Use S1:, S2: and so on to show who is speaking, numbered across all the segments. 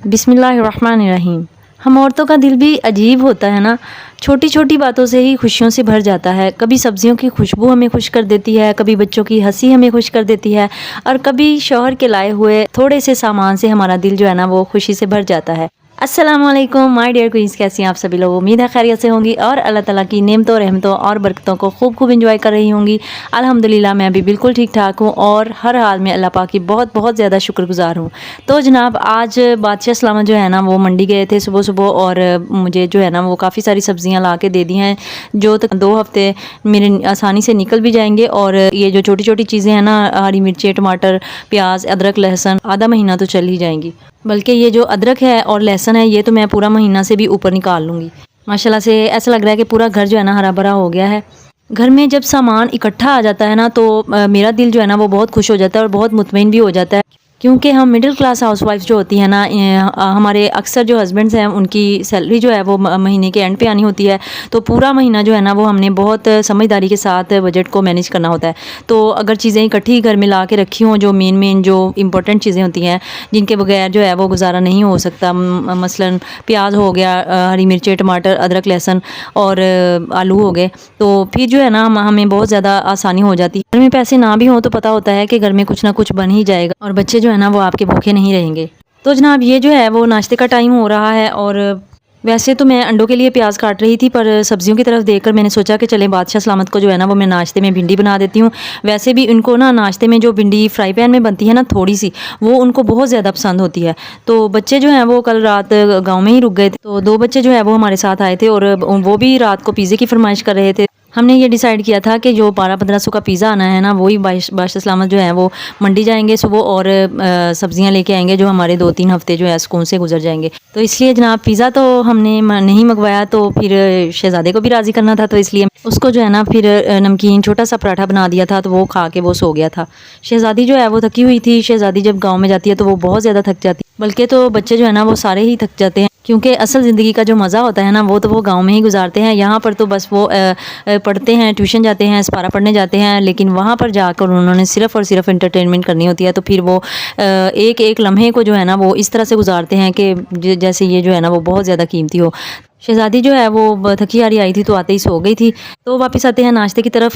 S1: बिस्मिल्लाहिर्रहमानिर्रहीम। हम औरतों का दिल भी अजीब होता है ना। छोटी छोटी बातों से ही खुशियों से भर जाता है। कभी सब्जियों की खुशबू हमें खुश कर देती है, कभी बच्चों की हंसी हमें खुश कर देती है, और कभी शौहर के लाए हुए थोड़े से सामान से हमारा दिल जो है ना वो खुशी से भर जाता है। अस्सलामुअलैकुम माय डियर क्वींस, कैसी हैं आप सभी लोग। उम्मीद है खैरियत से होंगी और अल्लाह ताला की नेमतों, रहमतों और बरकतों को खूब खूब एंजॉय कर रही होंगी। अल्हम्दुलिल्लाह मैं भी बिल्कुल ठीक ठाक हूँ और हर हाल में अल्लाह पाक की बहुत बहुत ज़्यादा शुक्रगुजार हूँ। तो जनाब आज बादशाह सलामत जो है ना वो मंडी गए थे सुबह सुबह, और मुझे जो है ना वो काफ़ी सारी सब्जियां ला के दे दी हैं जो तक 2 हफ्ते मेरे आसानी से निकल भी जाएंगे। और ये जो छोटी छोटी चीज़ें हैं ना, हरी मिर्ची, टमाटर, प्याज, अदरक, लहसुन, आधा महीना तो चल ही जाएंगी। बल्कि ये जो अदरक है और लहसुन है ये तो मैं पूरा महीना से भी ऊपर निकाल लूँगी। माशाल्लाह से ऐसा लग रहा है कि पूरा घर जो है ना हरा भरा हो गया है। घर में जब सामान इकट्ठा आ जाता है ना तो मेरा दिल जो है ना वो बहुत खुश हो जाता है और बहुत मुतमईन भी हो जाता है, क्योंकि हम मिडिल क्लास हाउसवाइफ जो होती है ना, हमारे अक्सर जो हस्बैंड्स हैं उनकी सैलरी जो है वो महीने के एंड पे आनी होती है। तो पूरा महीना जो है ना वो हमने बहुत समझदारी के साथ बजट को मैनेज करना होता है। तो अगर चीज़ें इकट्ठी घर में ला के रखी हों, जो मेन जो इंपॉर्टेंट चीज़ें होती हैं जिनके बगैर जो है वो गुजारा नहीं हो सकता, मसलन प्याज हो गया, हरी मिर्ची, टमाटर, अदरक, लहसुन और आलू हो गए, तो फिर जो है ना हमें बहुत ज़्यादा आसानी हो जाती है। घर में पैसे ना भी हों तो पता होता है कि घर में कुछ ना कुछ बन ही जाएगा और बच्चे जो है ना वो आपके भूखे नहीं रहेंगे। तो जनाब ये जो है वो नाश्ते का टाइम हो रहा है, और वैसे तो मैं अंडों के लिए प्याज काट रही थी, पर सब्जियों की तरफ देखकर मैंने सोचा कि चले बादशाह सलामत को जो है ना वो मैं नाश्ते में भिंडी बना देती हूँ। वैसे भी उनको ना नाश्ते में जो भिंडी फ्राई पैन में बनती है ना थोड़ी सी, वो उनको बहुत ज़्यादा पसंद होती है। तो बच्चे जो हैं वो कल रात गाँव में ही रुक गए थे, तो 2 बच्चे जो है वो हमारे साथ आए थे और वो भी रात को पिज़्ज़े की फरमाइश कर रहे थे। हमने ये डिसाइड किया था कि जो 1200-1500 का पिज़्ज़ा आना है ना वही बादशाह सलामत जो है वो मंडी जाएंगे सुबह और सब्जियां लेके आएंगे जो हमारे 2-3 हफ्ते जो है सुकून से गुजर जाएंगे। तो इसलिए जनाब पिज़्ज़ा तो हमने नहीं मंगवाया, तो फिर शहज़ादे को भी राज़ी करना था, तो इसलिए उसको जो है ना फिर नमकीन छोटा सा पराठा बना दिया था, तो वो खा के वो सो गया था। शहज़ादी जो है वो थकी हुई थी। शहज़ादी जब गाँव में जाती है तो वो बहुत ज़्यादा थक जाती है, बल्कि तो बच्चे जो है ना वो सारे ही थक जाते हैं, क्योंकि असल ज़िंदगी का जो मज़ा होता है ना वो तो वो गांव में ही गुजारते हैं। यहाँ पर तो बस वो पढ़ते हैं, ट्यूशन जाते हैं, स्पारा पढ़ने जाते हैं, लेकिन वहाँ पर जाकर उन्होंने सिर्फ़ और सिर्फ एंटरटेनमेंट करनी होती है। तो फिर वो एक एक लम्हे को जो है ना वो इस तरह से गुजारते हैं कि जैसे ये जो है ना वो बहुत ज़्यादा कीमती हो। शहज़ादी जो है वो थकी हारी आई थी तो आते ही सो गई थी। तो वापस आते हैं नाश्ते की तरफ।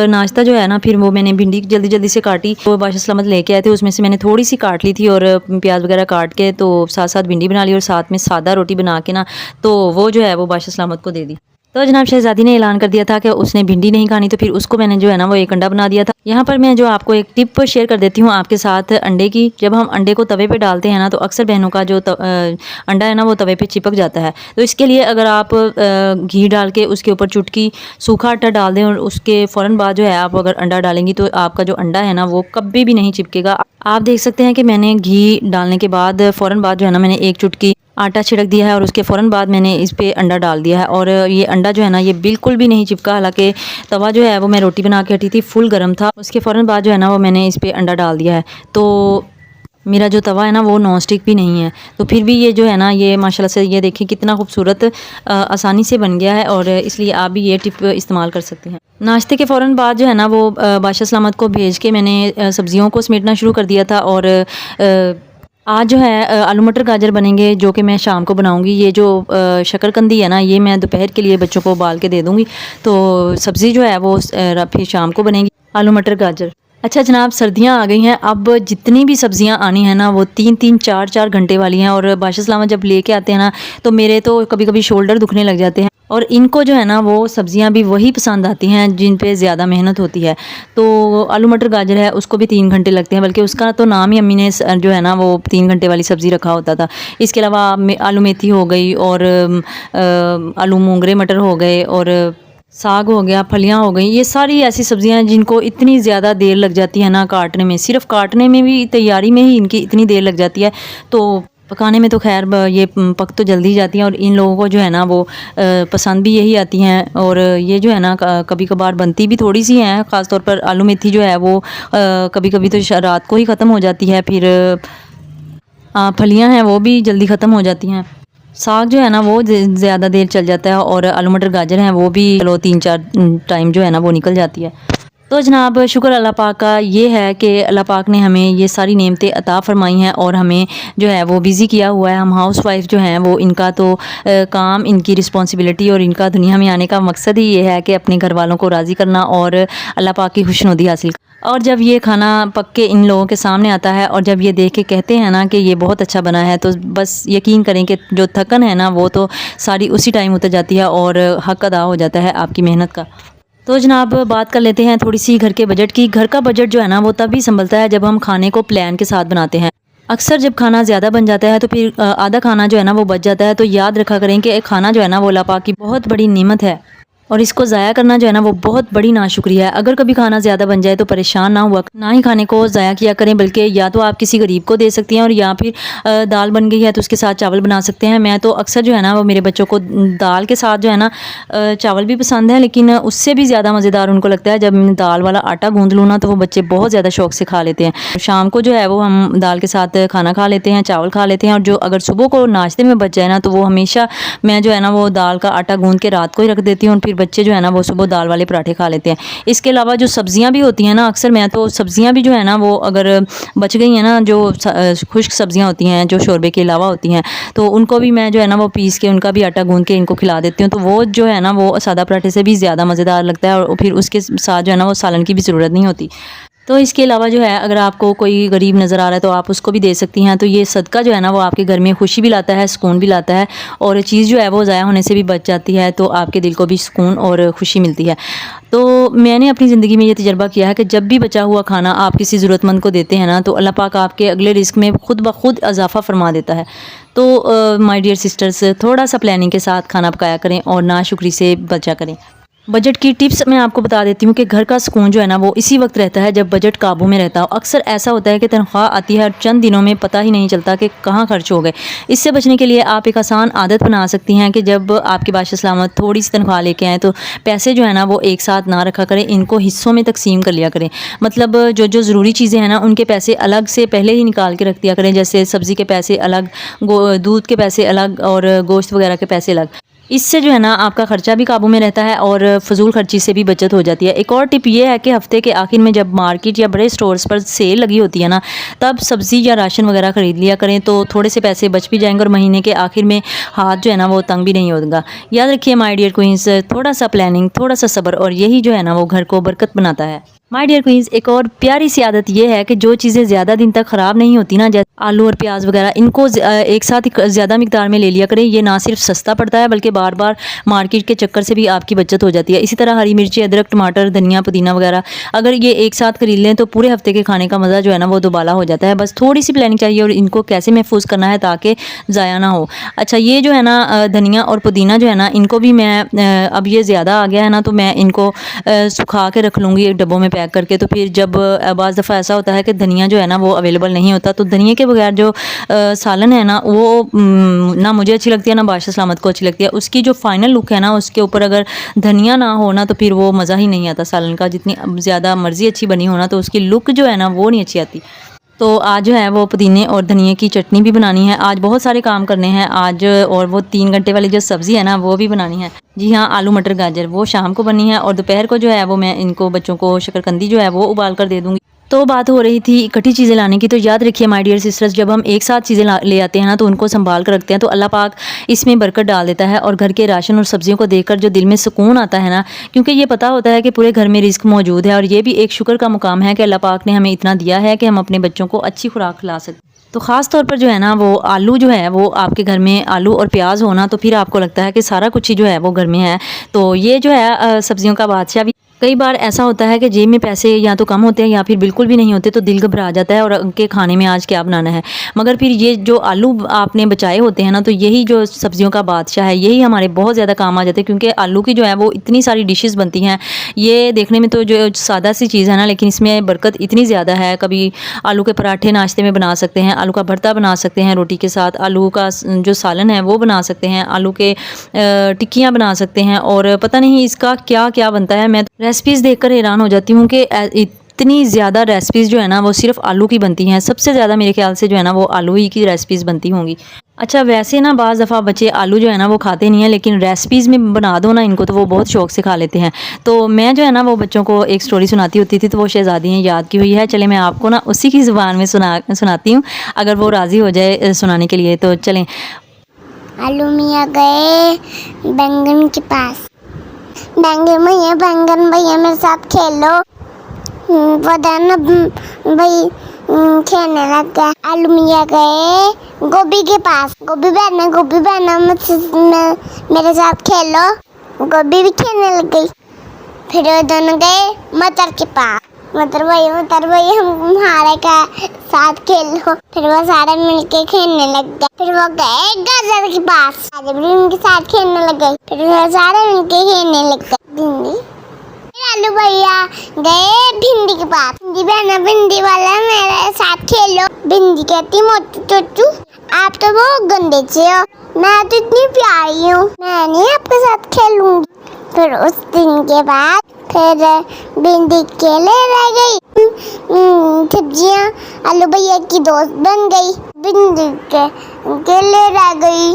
S1: नाश्ता जो है ना फिर वो मैंने भिंडी जल्दी जल्दी से काटी, वो बादशाह सलामत लेके आए थे, उसमें से मैंने थोड़ी सी काट ली थी और प्याज वगैरह काट के तो साथ साथ भिंडी बना ली और साथ में सादा रोटी बना के ना तो वो जो है वो बादशाह सलामत को दे दी। तो जनाब शहज़ादी ने ऐलान कर दिया था कि उसने भिंडी नहीं खानी, तो फिर उसको मैंने जो है ना वो एक अंडा बना दिया था। यहाँ पर मैं जो आपको एक टिप शेयर कर देती हूँ आपके साथ अंडे की। जब हम अंडे को तवे पे डालते हैं ना तो अक्सर बहनों का जो अंडा है ना वो तवे पे चिपक जाता है। तो इसके लिए अगर आप घी डाल के उसके ऊपर चुटकी सूखा आटा डाल दें और उसके फ़ौरन बाद जो है आप अगर अंडा डालेंगी तो आपका जो अंडा है ना वो कभी भी नहीं चिपकेगा। आप देख सकते हैं कि मैंने घी डालने के बाद फ़ौरन बाद जो है ना मैंने एक चुटकी आटा छिड़क दिया है और उसके फ़ौरन बाद मैंने इस पे अंडा डाल दिया है, और ये अंडा जो है ना ये बिल्कुल भी नहीं चिपका। हालांकि तवा जो है वो मैं रोटी बना के हटी थी फुल गर्म था, उसके फ़ौरन बाद जो है ना वो मैंने इस पे अंडा डाल दिया है। तो मेरा जो तवा है ना वो नॉन स्टिक भी नहीं है, तो फिर भी ये जो है ना ये माशाल्लाह से ये देखिए कितना खूबसूरत आसानी से बन गया है, और इसलिए आप भी ये टिप इस्तेमाल कर सकते हैं। नाश्ते के फ़ौरन बाद जो है ना वो बादशाह सलामत को भेज के मैंने सब्जियों को समेटना शुरू कर दिया था। और आज जो है आलू मटर गाजर बनेंगे जो कि मैं शाम को बनाऊंगी। ये जो शकरकंदी है ना ये मैं दोपहर के लिए बच्चों को उबाल के दे दूंगी, तो सब्ज़ी जो है वो फिर शाम को बनेगी आलू मटर गाजर। अच्छा जनाब सर्दियाँ आ गई हैं, अब जितनी भी सब्जियां आनी है ना वो 3-3 4-4 घंटे वाली हैं, और बादशाह सलामत जब लेके आते हैं ना तो मेरे तो कभी कभी शोल्डर दुखने लग जाते हैं, और इनको जो है ना वो सब्जियां भी वही पसंद आती हैं जिन पे ज़्यादा मेहनत होती है। तो आलू मटर गाजर है उसको भी 3 घंटे लगते हैं, बल्कि उसका तो नाम ही अम्मी ने जो है ना वो 3 घंटे वाली सब्ज़ी रखा होता था। इसके अलावा आलू मेथी हो गई, और आलू मूंगरे मटर हो गए, और साग हो गया, फलियां हो गई, ये सारी ऐसी सब्जियां हैं जिनको इतनी ज़्यादा देर लग जाती है ना काटने में। सिर्फ काटने में भी, तैयारी में ही इनकी इतनी देर लग जाती है, तो पकाने में तो खैर ये पक तो जल्दी जाती हैं, और इन लोगों को जो है ना वो पसंद भी यही आती हैं। और ये जो है ना कभी कभार बनती भी थोड़ी सी हैं, ख़ासतौर पर आलू मेथी जो है वो कभी कभी तो रात को ही ख़त्म हो जाती है, फिर फलियां हैं वो भी जल्दी ख़त्म हो जाती हैं। साग जो है ना वो ज़्यादा देर चल जाता है, और आलू मटर गाजर हैं वो भी चलो 3-4 टाइम जो है ना वो निकल जाती है। तो जनाब शुक्र अल्लाह पाक का ये है कि अल्लाह पाक ने हमें ये सारी नेमतें अता फ़रमाई हैं और हमें जो है वो बिज़ी किया हुआ है। हम हाउस वाइफ जो हैं वो इनका तो काम, इनकी रिस्पॉन्सिबिलिटी और इनका दुनिया में आने का मकसद ही ये है कि अपने घर वालों को राज़ी करना और अल्लाह पाक की खुशनुदी हासिल। और जब ये खाना पक के इन लोगों के सामने आता है और जब ये देख के कहते हैं ना कि ये बहुत अच्छा बना है, तो बस यकीन करें कि जो थकन है ना वो तो सारी उसी टाइम उतर जाती है और हक अदा हो जाता है आपकी मेहनत का। तो जनाब बात कर लेते हैं थोड़ी सी घर के बजट की। घर का बजट जो है ना वो तभी संभलता है जब हम खाने को प्लान के साथ बनाते हैं। अक्सर जब खाना ज़्यादा बन जाता है तो फिर आधा खाना जो है ना वो बच जाता है। तो याद रखा करें कि खाना जो है ना वो अल्लाह पाक की बहुत बड़ी नेमत है और इसको ज़ाया करना जो है ना वो बहुत बड़ी नाशुक्रिया है। अगर कभी खाना ज़्यादा बन जाए तो परेशान ना हुआ, ना ही खाने को ज़ाया किया करें, बल्कि या तो आप किसी गरीब को दे सकती हैं और या फिर दाल बन गई है तो उसके साथ चावल बना सकते हैं। मैं तो अक्सर जो है ना वो मेरे बच्चों को दाल के साथ जो है ना चावल भी पसंद है, लेकिन उससे भी ज़्यादा मज़ेदार उनको लगता है जब मैं दाल वाला आटा गूँध लूँ ना, तो वो बच्चे बहुत ज़्यादा शौक से खा लेते हैं। शाम को जो है वो हम दाल के साथ खाना खा लेते हैं, चावल खा लेते हैं। और जो अगर सुबह को नाश्ते में बच जाए ना तो वो हमेशा मैं जो है ना वो दाल का आटा गूँध के रात को ही रख देती हूँ और फिर बच्चे जो है ना वो वो दाल वाले पराठे खा लेते हैं। इसके अलावा जो सब्जियां भी होती हैं ना, अक्सर मैं तो सब्जियां भी जो है ना वो अगर बच गई हैं ना, जो खुश्क सब्जियां होती हैं जो शोरबे के अलावा होती हैं, तो उनको भी मैं जो है ना वो पीस के उनका भी आटा गूंद के इनको खिला देती हूँ। तो वो जो है ना वो सादा पराठे से भी ज़्यादा मज़ेदार लगता है और फिर उसके साथ जो है ना वो सालन की भी ज़रूरत नहीं होती। तो इसके अलावा जो है अगर आपको कोई गरीब नज़र आ रहा है तो आप उसको भी दे सकती हैं। तो ये सदका जो है ना वो आपके घर में खुशी भी लाता है, सुकून भी लाता है और चीज़ जो है वो ज़ाया होने से भी बच जाती है, तो आपके दिल को भी सुकून और खुशी मिलती है। तो मैंने अपनी ज़िंदगी में ये तजर्बा किया है कि जब भी बचा हुआ खाना आप किसी ज़रूरतमंद को देते हैं ना, तो अल्लाह पाक आपके अगले रिस्क में खुद ब खुद इजाफ़ा फरमा देता है। तो माय डियर सिस्टर्स, थोड़ा सा प्लानिंग के साथ खाना पकाया करें और नाशुक्री से बचा करें। बजट की टिप्स मैं आपको बता देती हूँ कि घर का सुकून जो है ना वो इसी वक्त रहता है जब बजट काबू में रहता हो। अक्सर ऐसा होता है कि तनख्वाह आती है और चंद दिनों में पता ही नहीं चलता कि कहाँ खर्च हो गए। इससे बचने के लिए आप एक आसान आदत बना सकती हैं कि जब आपके पास सलामत थोड़ी सी तनख्वाह लेके आएँ तो पैसे जो है ना वो एक साथ ना रखा करें, इनको हिस्सों में तकसीम कर लिया करें। मतलब जो जो ज़रूरी चीज़ें हैं ना उनके पैसे अलग से पहले ही निकाल के रख दिया करें, जैसे सब्ज़ी के पैसे अलग, दूध के पैसे अलग और गोश्त वगैरह के पैसे अलग। इससे जो है ना आपका ख़र्चा भी काबू में रहता है और फ़जूल खर्ची से भी बचत हो जाती है। एक और टिप ये है कि हफ़्ते के आखिर में जब मार्केट या बड़े स्टोर्स पर सेल लगी होती है ना, तब सब्ज़ी या राशन वगैरह ख़रीद लिया करें, तो थोड़े से पैसे बच भी जाएंगे और महीने के आखिर में हाथ जो है ना वो तंग भी नहीं होगा। याद रखिए माय डियर क्वींस, थोड़ा सा प्लानिंग, थोड़ा सा सब्र और यही जो है ना वो घर को बरकत बनाता है। माय डियर क्वींस, एक और प्यारी सी आदत ये है कि जो चीज़ें ज़्यादा दिन तक ख़राब नहीं होती ना, जैसे आलू और प्याज वगैरह, इनको एक साथ ज़्यादा मिकदार में ले लिया करें। ये ना सिर्फ सस्ता पड़ता है बल्कि बार बार मार्केट के चक्कर से भी आपकी बचत हो जाती है। इसी तरह हरी मिर्ची, अदरक, टमाटर, धनिया, पुदीना वगैरह अगर ये एक साथ खरीद लें तो पूरे हफ्ते के खाने का मज़ा जो है ना वो दोबाला हो जाता है। बस थोड़ी सी प्लानिंग चाहिए और इनको कैसे महफूज करना है ताकि ज़ाया ना हो। अच्छा, ये जो है ना धनिया और पुदीना जो है ना इनको भी मैं अब ये ज़्यादा आ गया है ना तो मैं इनको सुखा के रख लूँगी एक डब्बों में पैक करके। तो फिर जब बाज़ दफ़ा ऐसा होता है कि धनिया जो है ना वो अवेलेबल नहीं होता, तो धनिया के बगैर जो सालन है ना वो ना मुझे अच्छी लगती है ना बादशाह सलामत को अच्छी लगती है। उसकी जो फाइनल लुक है ना उसके ऊपर अगर धनिया ना हो ना तो फिर वो मज़ा ही नहीं आता सालन का। जितनी ज़्यादा मर्ज़ी अच्छी बनी हो ना तो उसकी लुक जो है ना वो नहीं अच्छी आती। तो आज जो है वो पुदीने और धनिए की चटनी भी बनानी है। आज बहुत सारे काम करने हैं आज, और वो 3 घंटे वाली जो सब्ज़ी है ना वो भी बनानी है। जी हाँ, आलू मटर गाजर वो शाम को बननी है और दोपहर को जो है वो मैं इनको बच्चों को शकरकंदी जो है वो उबाल कर दे दूँगी। तो बात हो रही थी इकट्ठी चीज़ें लाने की, तो याद रखिए माय डियर सिस्टर्स, जब हम एक साथ चीज़ें ले आते हैं ना तो उनको संभाल कर रखते हैं तो अल्लाह पाक इसमें बरकत डाल देता है और घर के राशन और सब्जियों को देखकर जो दिल में सुकून आता है ना, क्योंकि ये पता होता है कि पूरे घर में रिस्क मौजूद है और ये भी एक शुक्र का मुकाम है कि अल्लाह पाक ने हमें इतना दिया है कि हम अपने बच्चों को अच्छी खुराक खिला सकते। तो ख़ास तौर पर जो है ना वो आलू जो है वो आपके घर में आलू और प्याज होना, तो फिर आपको लगता है कि सारा कुछ ही जो है वो घर में है। तो ये जो है सब्जियों का बादशाह भी। कई बार ऐसा होता है कि जेब में पैसे या तो कम होते हैं या फिर बिल्कुल भी नहीं होते, तो दिल घबरा जाता है और उनके खाने में आज क्या बनाना है। मगर फिर ये जो आलू आपने बचाए होते हैं ना, तो यही जो सब्जियों का बादशाह है यही हमारे बहुत ज़्यादा काम आ जाते हैं, क्योंकि आलू की जो है वो इतनी सारी डिशेस बनती हैं। ये देखने में तो जो सादा सी चीज़ है ना, लेकिन इसमें बरकत इतनी ज़्यादा है। कभी आलू के पराठे नाश्ते में बना सकते हैं, आलू का भरता बना सकते हैं रोटी के साथ, आलू का जो सालन है वो बना सकते हैं, आलू के टिक्कियाँ बना सकते हैं और पता नहीं इसका क्या क्या बनता है। मैं रेसिपीज़ देखकर हैरान हो जाती हूँ कि इतनी ज़्यादा रेसिपीज़ जो है ना वो सिर्फ आलू की बनती हैं। सबसे ज़्यादा मेरे ख्याल से जो है ना वो आलू ही की रेसिपीज़ बनती होंगी। अच्छा, वैसे ना बाज़ दफ़ा बच्चे आलू जो है ना वो खाते नहीं हैं, लेकिन रेसिपीज़ में बना दो ना इनको तो वो बहुत शौक़ से खा लेते हैं। तो मैं जो है ना वो बच्चों को एक स्टोरी सुनाती होती थी, तो वो शहज़ादी ने याद की हुई है। चलें मैं आपको ना उसी की ज़ुबान में सुनाती हूँ, अगर वो राज़ी हो जाए सुनाने के लिए तो चलें।
S2: आलू मियाँ गए बैंगन के पास। बैंगन भैया मेरे साथ खेलो। वरना भाई खेलने लग गया। आलू मियाँ गए गोभी के पास। गोभी बहना मेरे साथ खेलो। गोभी भी खेलने लग गई। फिर वो दोनों गए मटर के पास। मटर भाई हमारे का साथ खेलो। फिर वो सारे मिलके खेलने लग गए। फिर वो गए गाजर के पास। गाजर भी उनके साथ खेलने लग गए। फिर वो सारे मिलके खेलने लग गए। भिंडी। फिर आलू भैया गए भिंडी के पास। भिंडी वाला मेरे साथ खेलो। भिंडी कहती मोटू चोचू आप तो बहुत गंदे से हो, मैं तो इतनी प्यारी हूँ, मैं नहीं आपके साथ खेलूंगी। फिर उस दिन के बाद फिर भिंडी केले रह गई। सब्जियाँ आलू भैया की दोस्त बन गई। भिंडी के केले रह गई।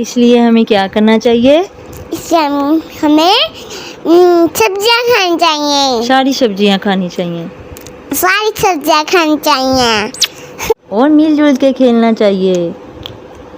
S1: इसलिए हमें क्या करना चाहिए?
S2: इससे हमें सब्जियाँ खानी चाहिए।
S1: सारी सब्जियां खानी चाहिए
S2: सारी सब्जियाँ खानी चाहिए
S1: और मिलजुल के खेलना चाहिए।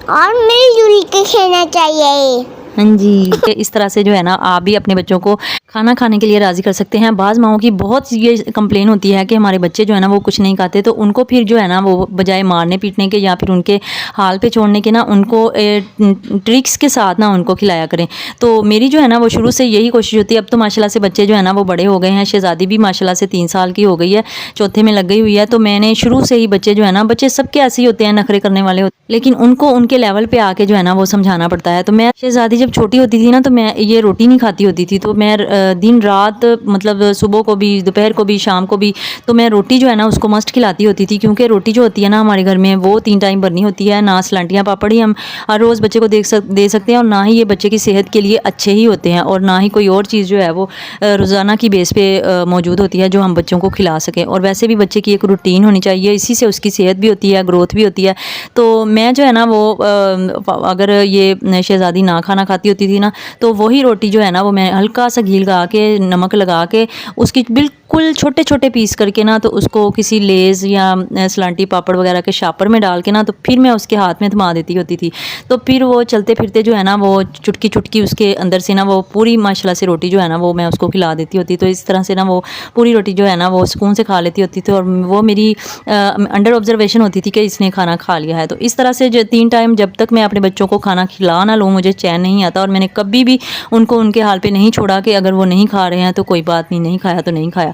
S2: और मिलजुल के खेलना चाहिए।
S1: हाँ जी, इस तरह से जो है ना आप भी अपने बच्चों को खाना खाने के लिए राज़ी कर सकते हैं। बाज़ माओं की बहुत ये कंप्लेन होती है कि हमारे बच्चे जो है ना वो कुछ नहीं खाते, तो उनको फिर जो है ना वो बजाय मारने पीटने के या फिर उनके हाल पे छोड़ने के ना उनको ट्रिक्स के साथ ना उनको खिलाया करें। तो मेरी जो है ना वो शुरू से यही कोशिश होती है। अब तो माशाल्लाह से बच्चे जो है ना वो बड़े हो गए हैं। शहज़ादी भी माशाल्लाह से 3 साल की हो गई है, चौथे में लग गई हुई है। तो मैंने शुरू से ही बच्चे जो है ना, बच्चे सबके ऐसे ही होते हैं, नखरे करने वाले होते हैं, लेकिन उनको उनके लेवल पे आके जो है ना वो समझाना पड़ता है। तो मैं शहज़ादी जब छोटी होती थी ना तो मैं ये रोटी नहीं खाती होती थी, तो मैं दिन रात मतलब सुबह को भी, दोपहर को भी, शाम को भी, तो मैं रोटी जो है ना उसको मस्ट खिलाती होती थी, क्योंकि रोटी जो होती है ना हमारे घर में वो 3 टाइम बननी होती है। ना सलांटियाँ पापड़ ही हम हर रोज़ बच्चे को दे सकते हैं, और ना ही ये बच्चे की सेहत के लिए अच्छे ही होते हैं, और ना ही कोई और चीज़ जो है वो रोज़ाना की बेस पे मौजूद होती है जो हम बच्चों को खिला सकें। और वैसे भी बच्चे की एक रूटीन होनी चाहिए, इसी से उसकी सेहत भी होती है, ग्रोथ भी होती है। तो मैं जो है ना वो अगर ये शहज़ादी ना खाना खाती होती थी ना, तो वही रोटी जो है ना वो मैं हल्का सा घी लगा के, नमक लगा के, उसकी बिल्कुल छोटे छोटे पीस करके ना, तो उसको किसी लेज़ या सलांटी पापड़ वगैरह के शापर में डाल के ना, तो फिर मैं उसके हाथ में थमा देती होती थी। तो फिर वो चलते फिरते जो है ना वो चुटकी चुटकी उसके अंदर से ना वो पूरी माशाल्लाह से रोटी जो है ना वो मैं उसको खिला देती होती। तो इस तरह से ना वो पूरी रोटी जो है ना वो सुकून से खा लेती होती थी, और वो मेरी अंडर ऑब्जर्वेशन होती थी कि इसने खाना खा लिया है। तो इस तरह से 3 टाइम जब तक मैं अपने बच्चों को खाना खिला ना लूँ मुझे चैन नहीं आता, और मैंने कभी भी उनको उनके हाल पे नहीं छोड़ा कि अगर वो नहीं खा रहे हैं तो कोई बात नहीं, नहीं खाया तो नहीं खाया।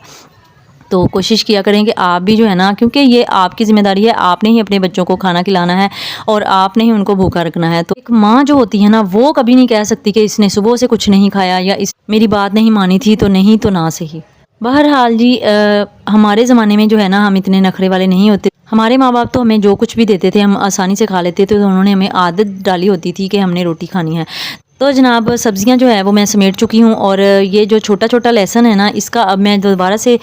S1: तो कोशिश किया करें कि आप भी जो है ना, क्योंकि ये आपकी ज़िम्मेदारी है, आपने ही अपने बच्चों को खाना खिलाना है और आपने ही उनको भूखा रखना है। तो एक माँ जो होती है ना वो कभी नहीं कह सकती कि इसने सुबह से कुछ नहीं खाया या इस मेरी बात नहीं मानी थी, तो नहीं तो ना सही। बहरहाल जी, हमारे ज़माने में जो है ना हम इतने नखरे वाले नहीं होते। हमारे माँ बाप तो हमें जो कुछ भी देते थे हम आसानी से खा लेते थे, तो उन्होंने हमें आदत डाली होती थी कि हमने रोटी खानी है। तो जनाब सब्ज़ियां जो है वो मैं समेट चुकी हूँ, और ये जो छोटा छोटा लहसुन है ना इसका अब मैं दोबारा से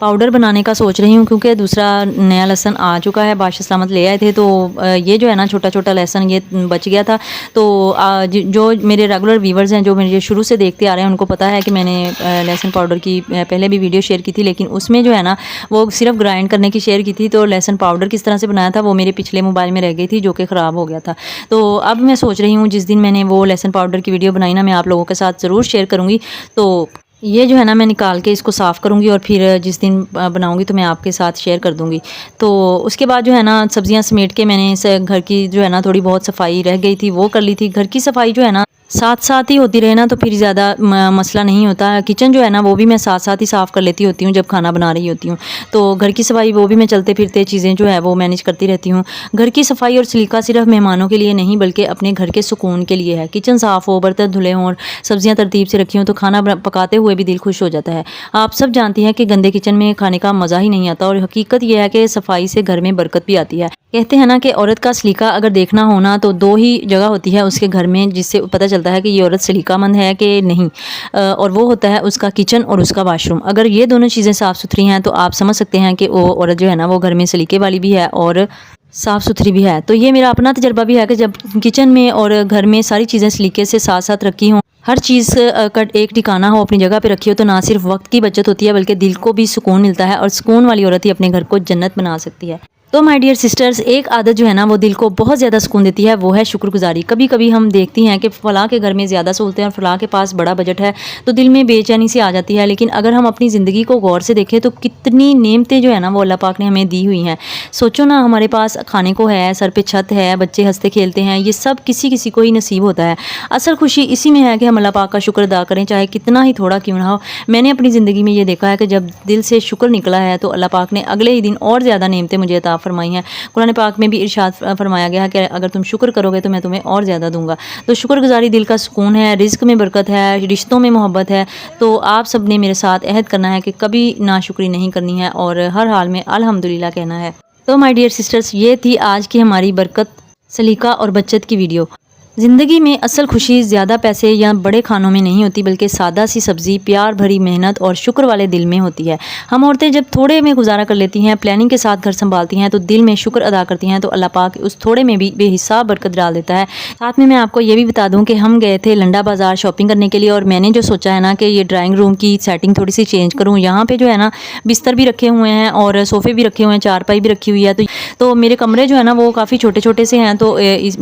S1: पाउडर बनाने का सोच रही हूँ, क्योंकि दूसरा नया लहसुन आ चुका है, बादशाह सलामत ले आए थे। तो ये जो है ना छोटा छोटा लहसुन ये बच गया था। तो जो मेरे रेगुलर व्यूवर्स हैं जो मेरे शुरू से देखते आ रहे हैं उनको पता है कि मैंने लहसुन पाउडर की पहले भी वीडियो शेयर की थी, लेकिन उसमें जो है ना वो सिर्फ ग्राइंड करने की शेयर की थी। तो लहसुन पाउडर किस तरह से बनाया था वो मेरे पिछले मोबाइल में रह गई थी, जो कि ख़राब हो गया था। तो अब मैं सोच रही हूँ जिस दिन मैंने वो लहसुन पाउडर की वीडियो बनाई ना मैं आप लोगों के साथ ज़रूर शेयर करूँगी। तो ये जो है ना मैं निकाल के इसको साफ़ करूँगी, और फिर जिस दिन बनाऊँगी तो मैं आपके साथ शेयर कर दूँगी। तो उसके बाद जो है ना सब्ज़ियाँ समेट के मैंने घर की जो है ना थोड़ी बहुत सफाई रह गई थी वो कर ली थी। घर की सफाई जो है ना साथ साथ ही होती रहे ना तो फिर ज़्यादा मसला नहीं होता। किचन जो है ना वो भी मैं साथ साथ ही साफ़ कर लेती होती हूँ जब खाना बना रही होती हूँ। तो घर की सफाई वो भी मैं चलते फिरते चीज़ें जो है वो मैनेज करती रहती हूँ। घर की सफाई और सलीका सिर्फ मेहमानों के लिए नहीं बल्कि अपने घर के सुकून के लिए है। किचन साफ़ हो, बर्तन धुले हों और सब्ज़ियाँ तरतीब से रखी हों तो खाना पकाते हुए भी दिल खुश हो जाता है। आप सब जानती हैं कि गंदे किचन में खाने का मज़ा ही नहीं आता, और हकीकत यह है कि सफाई से घर में बरकत भी आती है। कहते हैं ना कि औरत का सलीका अगर देखना हो ना तो दो ही जगह होती है उसके घर में जिससे पता चलता है कि ये औरत सलीकामंद है कि नहीं। और वो होता है उसका किचन और उसका वाशरूम। अगर ये दोनों चीज़ें साफ़ सुथरी हैं तो आप समझ सकते हैं कि वो औरत जो है ना वो घर में सलीके वाली भी है और साफ़ सुथरी भी है। तो ये मेरा अपना तजर्बा भी है कि जब किचन में और घर में सारी चीज़ें सलीके से साथ साथ रखी हों, हर चीज़ का एक ठिकाना हो, अपनी जगह पे रखी हो, तो ना सिर्फ वक्त की बचत होती है बल्कि दिल को भी सुकून मिलता है और सुकून वाली औरत ही अपने घर को जन्नत बना सकती है। तो माय डियर सिस्टर्स, एक आदत जो है ना वो दिल को बहुत ज़्यादा सुकून देती है, वो है शुक्रगुजारी। कभी कभी हम देखती हैं कि फ़लाँ के घर में ज़्यादा सहूलतें हैं और फ़लाँ के पास बड़ा बजट है, तो दिल में बेचैनी सी आ जाती है। लेकिन अगर हम अपनी ज़िंदगी को गौर से देखें तो कितनी नेमतें जो है ना वो अल्लाह पाक ने हमें दी हुई हैं। सोचो ना, हमारे पास खाने को है, सर पे छत है, बच्चे हंसते खेलते हैं, ये सब किसी किसी को ही नसीब होता है। असल खुशी इसी में है कि हम अल्लाह पाक का शुक्र अदा करें, चाहे कितना ही थोड़ा क्यों ना हो। मैंने अपनी ज़िंदगी में ये देखा है कि जब दिल से शुक्र निकला है तो अल्लाह पाक ने अगले ही दिन और ज़्यादा नेमतें मुझे अता फरमाई हैं। कुरान पाक में भी इरशाद फरमाया गया है कि अगर तुम शुक्र करोगे तो मैं तुम्हें और ज़्यादा दूंगा। तो शुक्रगुजारी दिल का सुकून है, रिज़्क में बरकत है, रिश्तों में मोहब्बत है। तो आप सब ने मेरे साथ अहद करना है कि कभी नाशुक्री नहीं करनी है और हर हाल में अल्हम्दुलिल्लाह कहना है। तो माय डियर सिस्टर्स, ये थी आज की हमारी बरकत, सलीका और बचत की वीडियो। ज़िंदगी में असल खुशी ज़्यादा पैसे या बड़े खानों में नहीं होती, बल्कि सादा सी सब्ज़ी, प्यार भरी मेहनत और शुक्र वाले दिल में होती है। हम औरतें जब थोड़े में गुजारा कर लेती हैं, प्लानिंग के साथ घर संभालती हैं, तो दिल में शुक्र अदा करती हैं, तो अल्लाह पाक उस थोड़े में भी बेहिसाब बरकत डाल देता है। साथ में मैं आपको ये भी बता दूं कि हम गए थे लंडा बाज़ार शॉपिंग करने के लिए, और मैंने जो सोचा है ना कि ये ड्राइंग रूम की सेटिंग थोड़ी सी चेंज करूँ। यहाँ पर जो है ना बिस्तर भी रखे हुए हैं और सोफ़े भी रखे हुए हैं, चारपाई भी रखी हुई है। तो मेरे कमरे जो है ना वो काफ़ी छोटे छोटे से हैं, तो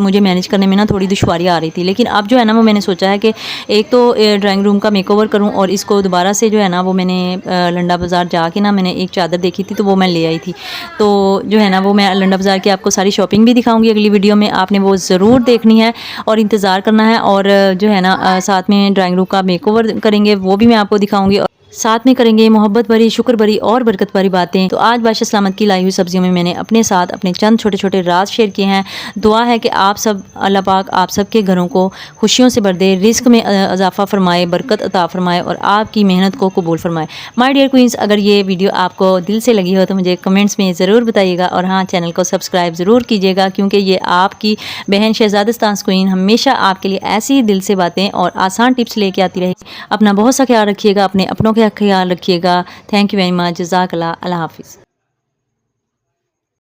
S1: मुझे मैनेज करने में ना थोड़ी दुश्वारी आ रही थी। लेकिन अब जो है ना वो मैंने सोचा है कि एक तो ड्राइंग रूम का मेकओवर करूं और इसको दोबारा से जो है ना वो मैंने लंडा बाज़ार जाके ना मैंने एक चादर देखी थी तो वो मैं ले आई थी। तो जो है ना वो मैं लंडा बाज़ार की आपको सारी शॉपिंग भी दिखाऊंगी अगली वीडियो में, आपने वो ज़रूर देखनी है और इंतज़ार करना है। और जो है ना साथ में ड्राइंग रूम का मेकओवर करेंगे, वो भी मैं आपको दिखाऊंगी। साथ में करेंगे मोहब्बत भरी, शुक्र भरी और बरकत भरी बातें। तो आज बादशाह सलामत की लाई हुई सब्जियों में मैंने अपने साथ अपने चंद छोटे छोटे राज शेयर किए हैं। दुआ है कि आप सब, अल्लाह पाक आप सब के घरों को खुशियों से भर दे, रिस्क में इजाफा फरमाए, बरकत अता फरमाए और आपकी मेहनत को कबूल फरमाए। माय डियर क्वींस, अगर ये वीडियो आपको दिल से लगी हो तो मुझे कमेंट्स में ज़रूर बताइएगा, और हाँ, चैनल को सब्सक्राइब ज़रूर कीजिएगा, क्योंकि ये आपकी बहन शहजादस्तान क्वीन हमेशा आपके लिए ऐसी दिल से बातें और आसान टिप्स लेके आती रही। अपना बहुत सा ख्याल रखिएगा, अपने अपनों का ख्याल रखिएगा। Thank you very much. जज़ाकल्लाह। अल्लाह हाफिज़।